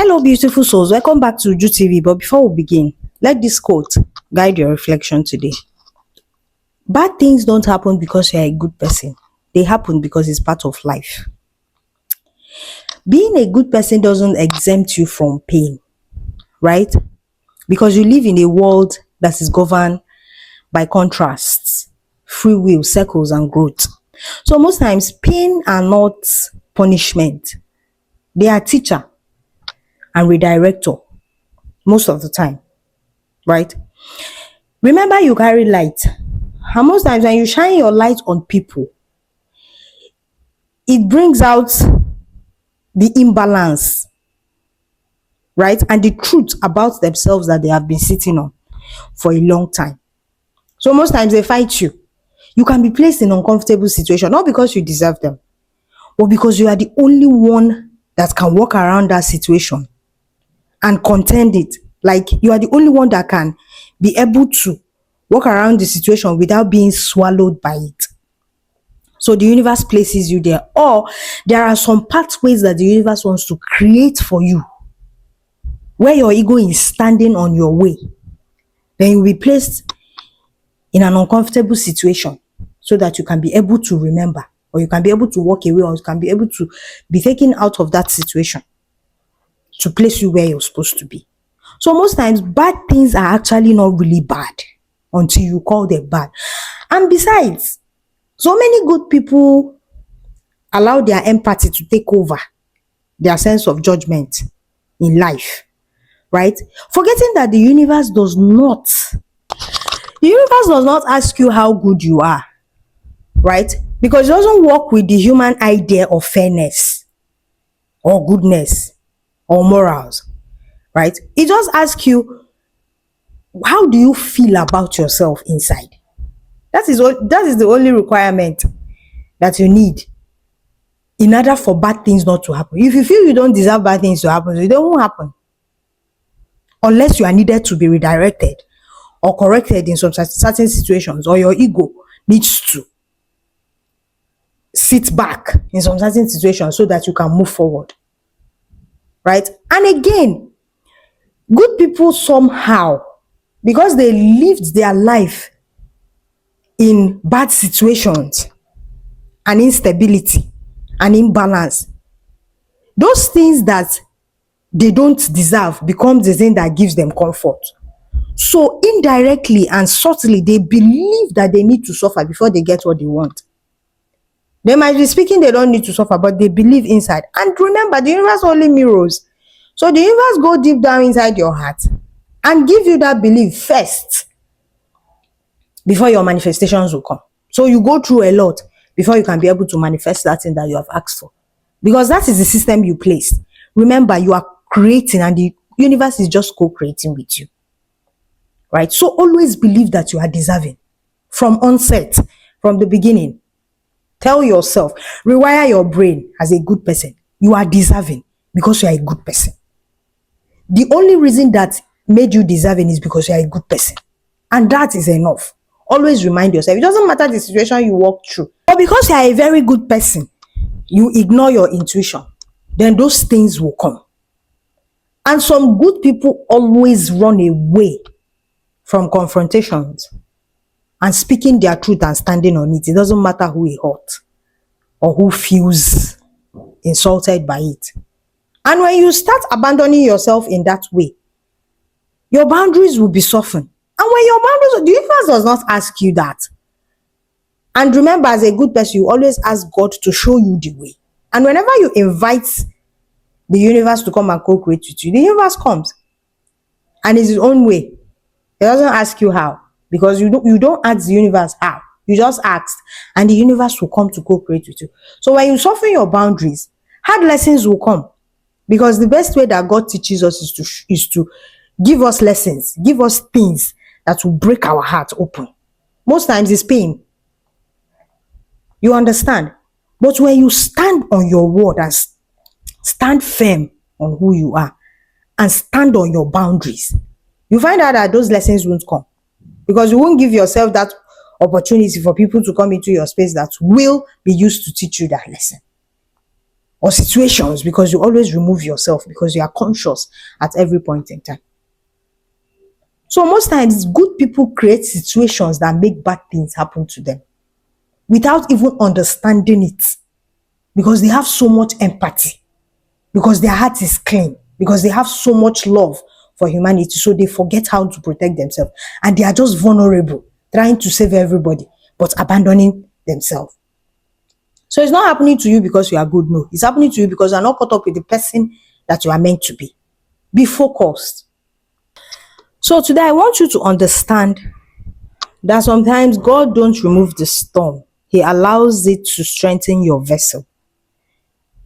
Hello, beautiful souls. Welcome back to Uju TV. But before we begin, let this quote guide your reflection today. Bad things don't happen because you're a good person. They happen because it's part of life. Being a good person doesn't exempt you from pain, right? Because you live in a world that is governed by contrasts, free will, circles, and growth. So most times, pain are not punishment. They are teacher and redirector most of the time, right? Remember, you carry light, and most times when you shine your light on people, it brings out the imbalance, right? And the truth about themselves that they have been sitting on for a long time. So most times they fight you. You can be placed in uncomfortable situation, not because you deserve them, but because you are the only one that can walk around that situation and contend it. Like, you are the only one that can be able to walk around the situation without being swallowed by it. So the universe places you there, or there are some pathways that the universe wants to create for you where your ego is standing on your way. Then you will be placed in an uncomfortable situation so that you can be able to remember, or you can be able to walk away, or you can be able to be taken out of that situation to place you where you're supposed to be. So most times, bad things are actually not really bad until you call them bad. And besides, so many good people allow their empathy to take over their sense of judgment in life, right? Forgetting that the universe does not ask you how good you are, right? Because it doesn't work with the human idea of fairness or goodness or morals, right? It just asks you, how do you feel about yourself inside? That is the only requirement that you need in order for bad things not to happen. If you feel you don't deserve bad things to happen, it won't happen unless you are needed to be redirected or corrected in some certain situations, or your ego needs to sit back in some certain situations so that you can move forward, right? And again, good people somehow, because they lived their life in bad situations and instability and imbalance, those things that they don't deserve becomes the thing that gives them comfort. So indirectly and subtly, they believe that they need to suffer before they get what they want. They might be speaking, they don't need to suffer, but they believe inside. And remember, the universe only mirrors. So the universe go deep down inside your heart and give you that belief first before your manifestations will come. So you go through a lot before you can be able to manifest that thing that you have asked for. Because that is the system you placed. Remember, you are creating, and the universe is just co-creating with you, right? So always believe that you are deserving from onset, from the beginning. Tell yourself, rewire your brain as a good person. You are deserving because you are a good person. The only reason that made you deserving is because you are a good person. And that is enough. Always remind yourself, it doesn't matter the situation you walk through, but because you are a very good person, you ignore your intuition, then those things will come. And some good people always run away from confrontations and speaking their truth and standing on it. It doesn't matter who is hurt or who feels insulted by it. And when you start abandoning yourself in that way, your boundaries will be softened. And when your boundaries, the universe does not ask you that. And remember, as a good person, you always ask God to show you the way. And whenever you invite the universe to come and co-create with you, the universe comes and it's its own way. It doesn't ask you how, because you don't ask the universe how. You just ask, and the universe will come to co-create with you. So when you soften your boundaries, hard lessons will come, because the best way that God teaches us is to give us lessons, give us things that will break our heart open. Most times it's pain. You understand? But when you stand on your word and stand firm on who you are and stand on your boundaries, you find out that those lessons won't come, because you won't give yourself that opportunity for people to come into your space that will be used to teach you that lesson, or situations because you always remove yourself because you are conscious at every point in time. So most times, good people create situations that make bad things happen to them without even understanding it because they have so much empathy, because their heart is clean, because they have so much love for humanity, so they forget how to protect themselves and they are just vulnerable, trying to save everybody, but abandoning themselves. So it's not happening to you because you are good, no. It's happening to you because you are not caught up with the person that you are meant to be. Be focused. So today I want you to understand that sometimes God don't remove the storm. He allows it to strengthen your vessel.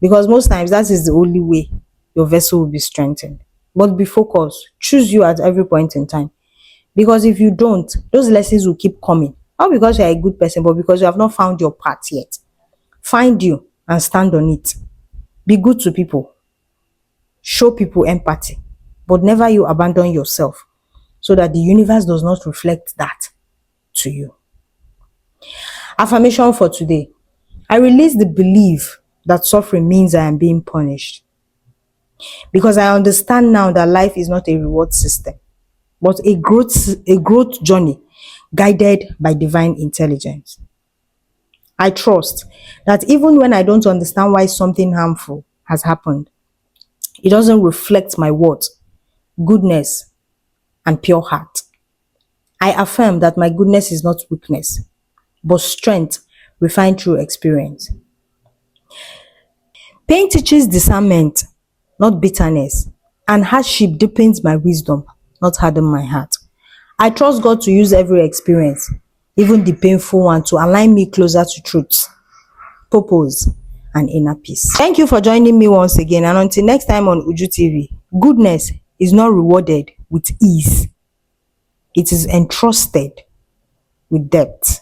Because most times that is the only way your vessel will be strengthened. But be focused. Choose you at every point in time. Because if you don't, those lessons will keep coming. Not because you are a good person, but because you have not found your path yet. Find you and stand on it. Be good to people. Show people empathy. But never you abandon yourself so that the universe does not reflect that to you. Affirmation for today. I release the belief that suffering means I am being punished. Because I understand now that life is not a reward system, but a growth journey guided by divine intelligence. I trust that even when I don't understand why something harmful has happened, it doesn't reflect my worth, goodness, and pure heart. I affirm that my goodness is not weakness, but strength refined through experience. Pain teaches discernment, not bitterness, and hardship deepens my wisdom, not harden my heart. I trust God to use every experience, even the painful one, to align me closer to truth, purpose, and inner peace. Thank you for joining me once again, and until next time on Uju TV, goodness is not rewarded with ease. It is entrusted with depth.